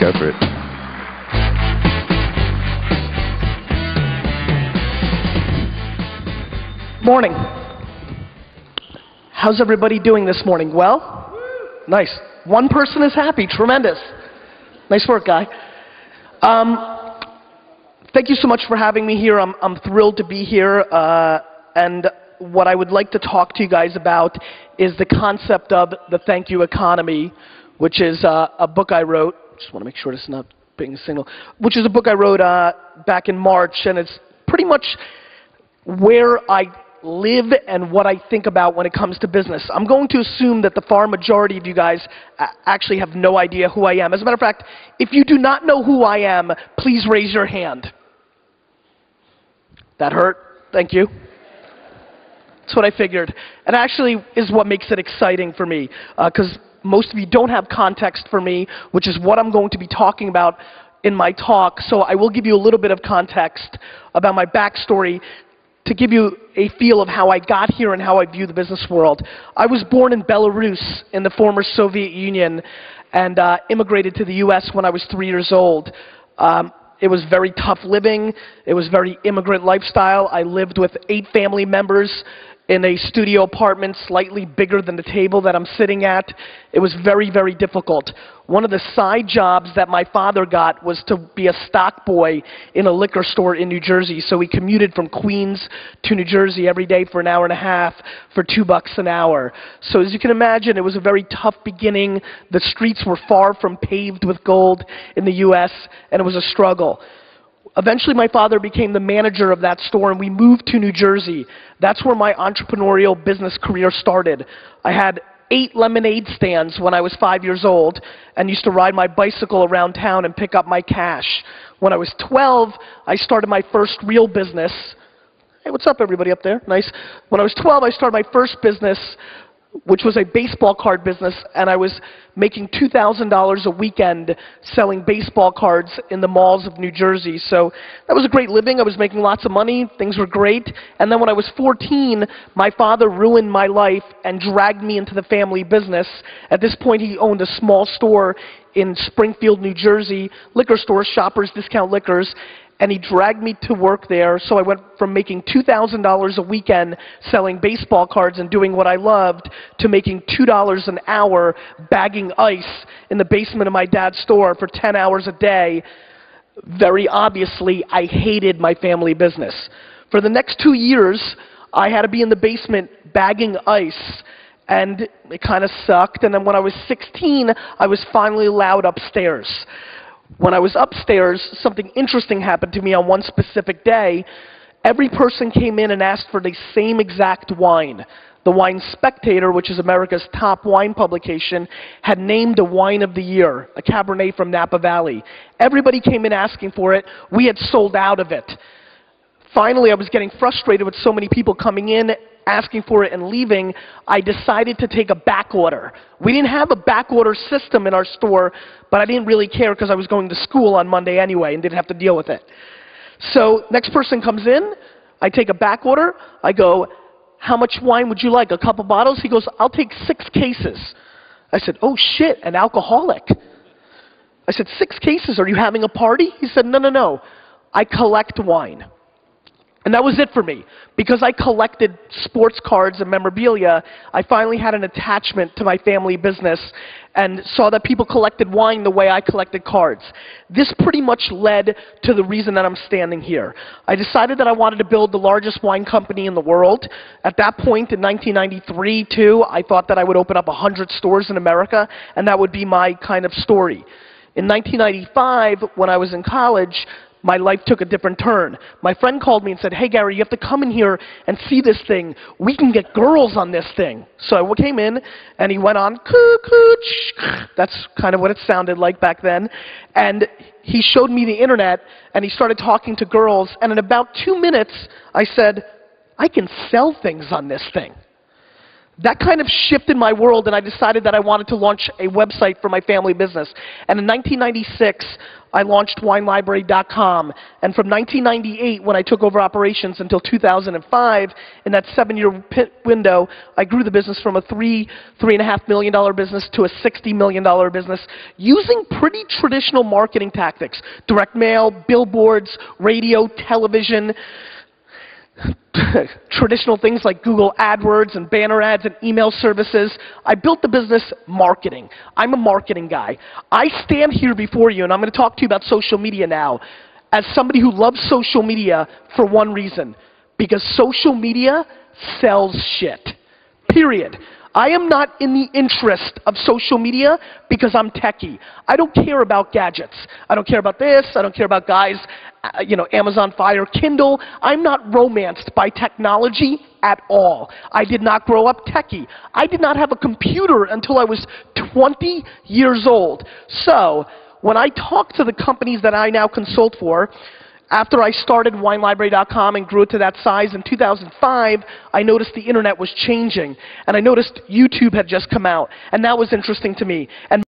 Go for it. Morning. How's everybody doing this morning? Well? Nice. One person is happy. Tremendous. Nice work, guy. Thank you so much for having me here. I'm thrilled to be here. And what I would like to talk to you guys about is the concept of the thank you economy, which is a book I wrote. Just want to make sure this is not being a signal. Which is a book I wrote back in March, and it's pretty much where I live and what I think about when it comes to business. I'm going to assume that the far majority of you guys actually have no idea who I am. As a matter of fact, if you do not know who I am, please raise your hand. That hurt? Thank you. That's what I figured. And actually is what makes it exciting for me, because most of you don't have context for me, which is what I'm going to be talking about in my talk. So I will give you a little bit of context about my backstory to give you a feel of how I got here and how I view the business world. I was born in Belarus in the former Soviet Union and immigrated to the US when I was 3 years old. It was very tough living. It was very immigrant lifestyle. I lived with 8 family members in a studio apartment slightly bigger than the table that I'm sitting at. It was very, very difficult. One of the side jobs that my father got was to be a stock boy in a liquor store in New Jersey. So he commuted from Queens to New Jersey every day for an hour and a half for $2 an hour. So as you can imagine, it was a very tough beginning. The streets were far from paved with gold in the US, and it was a struggle. Eventually, my father became the manager of that store, and we moved to New Jersey. That's where my entrepreneurial business career started. I had 8 lemonade stands when I was 5 years old and used to ride my bicycle around town and pick up my cash. When I was 12, I started my first real business. Hey, what's up, everybody up there? Nice. When I was 12, I started my first business, which was a baseball card business, and I was making $2,000 a weekend selling baseball cards in the malls of New Jersey. So that was a great living. I was making lots of money. Things were great. And then when I was 14, my father ruined my life and dragged me into the family business. At this point, he owned a small store in Springfield, New Jersey, liquor store, Shoppers Discount Liquors, and he dragged me to work there. So I went from making $2,000 a weekend selling baseball cards and doing what I loved to making $2 an hour bagging ice in the basement of my dad's store for 10 hours a day. Very obviously, I hated my family business. For the next 2 years, I had to be in the basement bagging ice, and it kind of sucked. And then when I was 16, I was finally allowed upstairs. When I was upstairs, something interesting happened to me on one specific day. Every person came in and asked for the same exact wine. The Wine Spectator, which is America's top wine publication, had named a wine of the year, a Cabernet from Napa Valley. Everybody came in asking for it. We had sold out of it. Finally, I was getting frustrated with so many people coming in, asking for it and leaving. I decided to take a back order. We didn't have a back order system in our store, but I didn't really care because I was going to school on Monday anyway and didn't have to deal with it. So next person comes in, I take a back order, I go, how much wine would you like? A couple bottles? He goes, I'll take 6 cases. I said, oh shit, an alcoholic. I said, 6 cases, are you having a party? He said, no, no, no, I collect wine. And that was it for me. Because I collected sports cards and memorabilia, I finally had an attachment to my family business and saw that people collected wine the way I collected cards. This pretty much led to the reason that I'm standing here. I decided that I wanted to build the largest wine company in the world. At that point in 1993, too, I thought that I would open up 100 stores in America, and that would be my kind of story. In 1995, when I was in college, my life took a different turn. My friend called me and said, hey Gary, you have to come in here and see this thing. We can get girls on this thing. So I came in and he went on, that's kind of what it sounded like back then. And he showed me the internet and he started talking to girls, and in about 2 minutes I said, I can sell things on this thing. That kind of shifted my world, and I decided that I wanted to launch a website for my family business. And in 1996, I launched WineLibrary.com. And from 1998, when I took over operations, until 2005, in that 7-year window, I grew the business from a $3.5 million business to a $60 million business using pretty traditional marketing tactics: direct mail, billboards, radio, television, traditional things like Google AdWords and banner ads and email services. I built the business marketing. I'm a marketing guy. I stand here before you, and I'm going to talk to you about social media now, as somebody who loves social media for one reason: because social media sells shit. Period. I am not in the interest of social media because I'm techie. I don't care about gadgets. I don't care about this. I don't care about guys, Amazon Fire, Kindle. I'm not romanced by technology at all. I did not grow up techie. I did not have a computer until I was 20 years old. So when I talk to the companies that I now consult for, after I started WineLibrary.com and grew it to that size in 2005, I noticed the internet was changing. And I noticed YouTube had just come out. And that was interesting to me. And